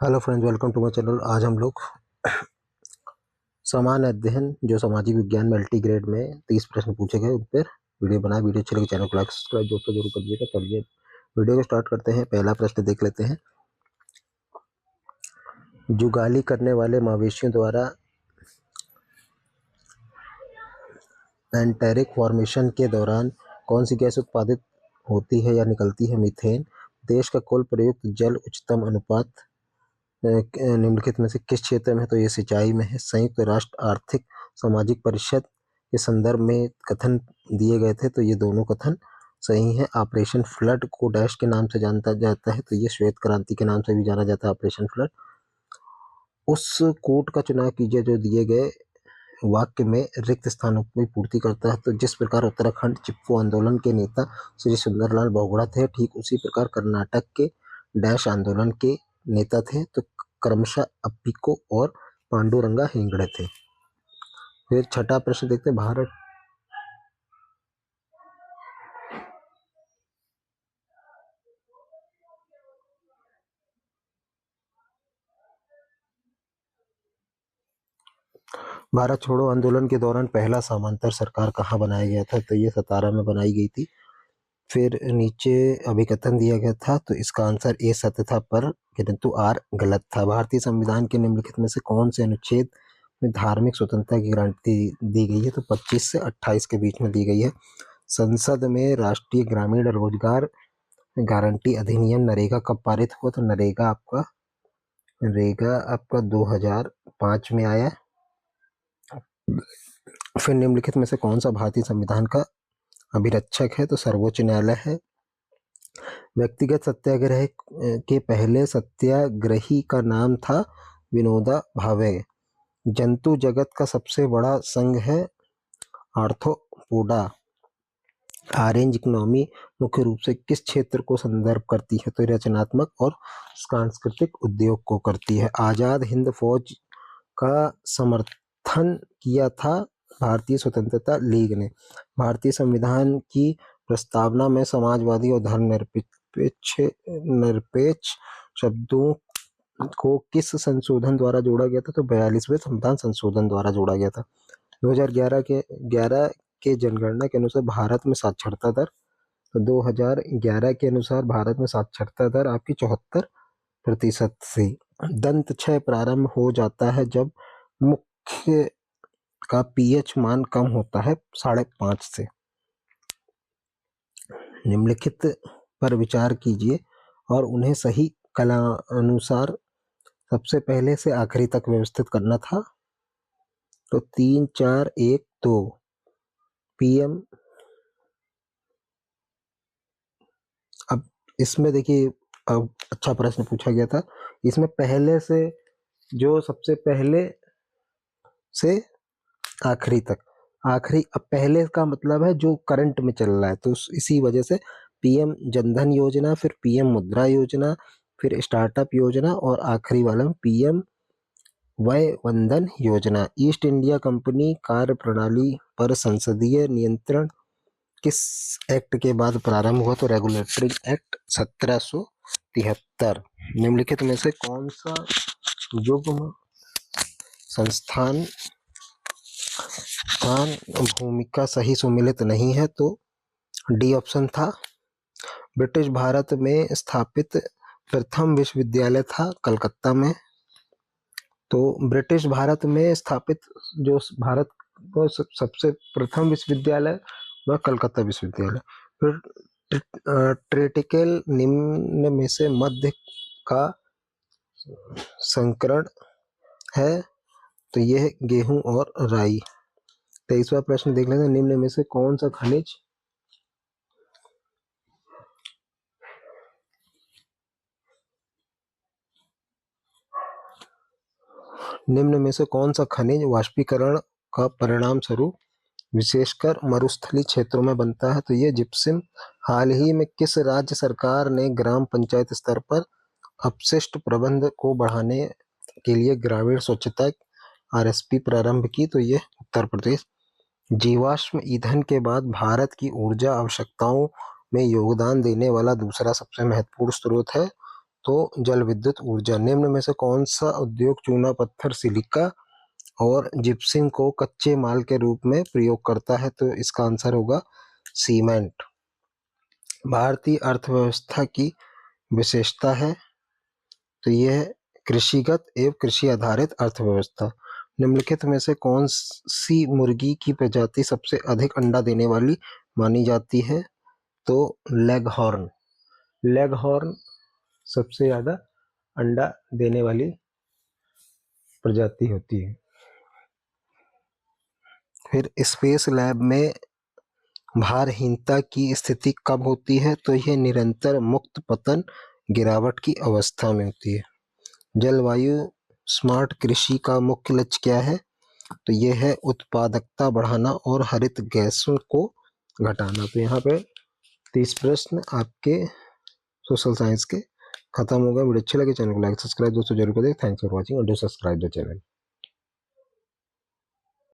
Hello friends, welcome to my channel. आज हम लोग सामान्य अध्ययन जो सामाजिक विज्ञान मल्टीग्रेड में 30 प्रश्न पूछे गए उन पर वीडियो बनाए। वीडियो अच्छी लगे चैनल को लाइक सब्सक्राइब दोस्तों जरूर करिएगा। चलिए वीडियो को स्टार्ट करते हैं। पहला प्रश्न देख लेते हैं। जुगाली करने वाले मवेशियों द्वारा एंटेरिक फॉर्मेशन के दौरान कौन सी गैस उत्पादित होती है या निकलती है? मीथेन। देश का कुल प्रयुक्त जल उच्चतम अनुपात निम्नलिखित में से किस क्षेत्र में है? तो ये सिंचाई में है। संयुक्त राष्ट्र आर्थिक सामाजिक परिषद के संदर्भ में कथन दिए गए थे, तो ये दोनों कथन सही है। ऑपरेशन फ्लड को डैश के नाम से जाना जाता है, तो ये श्वेत क्रांति के नाम से भी जाना जाता है ऑपरेशन फ्लड। उस कोट का चुनाव कीजिए जो दिए गए वाक्य में रिक्त स्थानों की पूर्ति करता है। तो जिस प्रकार उत्तराखंड चिपको आंदोलन के नेता श्री सुंदरलाल बहुगुणा थे, ठीक उसी प्रकार कर्नाटक के डैश आंदोलन के नेता थे, तो क्रमशः अप्पिको और पांडुरंगा हेगड़े थे। फिर छठा प्रश्न देखते हैं। भारत छोड़ो आंदोलन के दौरान पहला समांतर सरकार कहाँ बनाया गया था? तो ये सतारा में बनाई गई थी। फिर नीचे अभिकथन दिया गया था, तो इसका आंसर ए सत्य था पर किंतु आर गलत था। भारतीय संविधान के निम्नलिखित में से कौन से अनुच्छेद में धार्मिक स्वतंत्रता की गारंटी दी गई है? तो 25 से 28 के बीच में दी गई है। संसद में राष्ट्रीय ग्रामीण रोजगार गारंटी अधिनियम नरेगा कब पारित हुआ? तो नरेगा आपका 2005 में आया। फिर निम्नलिखित में से कौन सा भारतीय संविधान का अभिरक्षक है? तो सर्वोच्च न्यायालय है। व्यक्तिगत सत्याग्रह के पहले सत्याग्रही का नाम था विनोबा भावे। जंतु जगत का सबसे बड़ा संघ है आर्थ्रोपोडा। ऑरेंज इकोनॉमी मुख्य रूप से किस क्षेत्र को संदर्भ करती है? तो रचनात्मक और सांस्कृतिक उद्योग को करती है। आजाद हिंद फौज का समर्थन किया था भारतीय स्वतंत्रता लीग ने। भारतीय संविधान की प्रस्तावना में समाजवादी और धर्मनिरपेक्ष शब्दों को किस संशोधन द्वारा जोड़ा गया था? तो 42वें संविधान संशोधन द्वारा जोड़ा गया था। 2011 के जनगणना के अनुसार भारत में साक्षरता दर, तो 2011 के अनुसार भारत में साक्षरता दर आपकी 74% थी। दंत क्षय प्रारंभ हो जाता है जब मुख्य का पीएच मान कम होता है 5.5 से। निम्नलिखित पर विचार कीजिए और उन्हें सही कला अनुसार सबसे पहले से आखिरी तक व्यवस्थित करना था। तो 3, 4, 1, 2 पीएम। अब इसमें देखिए, अब अच्छा प्रश्न पूछा गया था। इसमें पहले से, जो सबसे पहले से आखिरी तक, आखिरी, अब पहले का मतलब है जो करंट में चल रहा है, तो इसी वजह से पीएम जनधन योजना, फिर पीएम मुद्रा योजना, फिर स्टार्टअप योजना और आखिरी वाला पीएम वय वंदन योजना। ईस्ट इंडिया कंपनी कार्य प्रणाली पर संसदीय नियंत्रण किस एक्ट के बाद प्रारंभ हुआ? तो रेगुलेटरी एक्ट 1773। निम्नलिखित में से कौन सा युग्म संस्थान भूमिका सही सुमेलित नहीं है? तो डी ऑप्शन था। ब्रिटिश भारत में स्थापित प्रथम विश्वविद्यालय था कलकत्ता में। तो ब्रिटिश भारत में स्थापित जो भारत को सबसे प्रथम विश्वविद्यालय वह कलकत्ता विश्वविद्यालय। फिर ट्रिटिकल निम्न में से मध्य का संकरण है, तो यह गेहूं और राई। 23वां प्रश्न देख लेते हैं। निम्न में से कौन सा खनिज वाष्पीकरण का परिणाम स्वरूप विशेषकर मरुस्थलीय क्षेत्रों में बनता है? तो ये जिप्सम। हाल ही में किस राज्य सरकार ने ग्राम पंचायत स्तर पर अपशिष्ट प्रबंधन को बढ़ाने के लिए ग्रामीण स्वच्छता आरएसपी प्रारंभ की? तो ये उत्तर प्रदेश। जीवाश्म ईंधन के बाद भारत की ऊर्जा आवश्यकताओं में योगदान देने वाला दूसरा सबसे महत्वपूर्ण स्रोत है? तो जल विद्युत ऊर्जा। निम्न में से कौन सा उद्योग चूना पत्थर, सिलिका और जिप्सम को कच्चे माल के रूप में प्रयोग करता है? तो इसका आंसर होगा सीमेंट। भारतीय अर्थव्यवस्था की विशेषता है, तो यह कृषिगत एवं कृषि आधारित अर्थव्यवस्था। निम्नलिखित में से कौन सी मुर्गी की प्रजाति सबसे अधिक अंडा देने वाली मानी जाती है? तो लेगहॉर्न। लेगहॉर्न सबसे ज्यादा अंडा देने वाली प्रजाति होती है। फिर स्पेस लैब में भारहीनता की स्थिति कब होती है? तो यह निरंतर मुक्त पतन गिरावट की अवस्था में होती है। जलवायु स्मार्ट कृषि का मुख्य लक्ष्य क्या है? तो यह है उत्पादकता बढ़ाना और हरित गैसों को घटाना। तो यहाँ पे 30 प्रश्न आपके सोशल साइंस के खत्म हो गए। वीडियो अच्छे लगे चैनल को लाइक सब्सक्राइब दोस्तों जरूर करें। थैंक्स फॉर वॉचिंग और डू सब्सक्राइब द चैनल।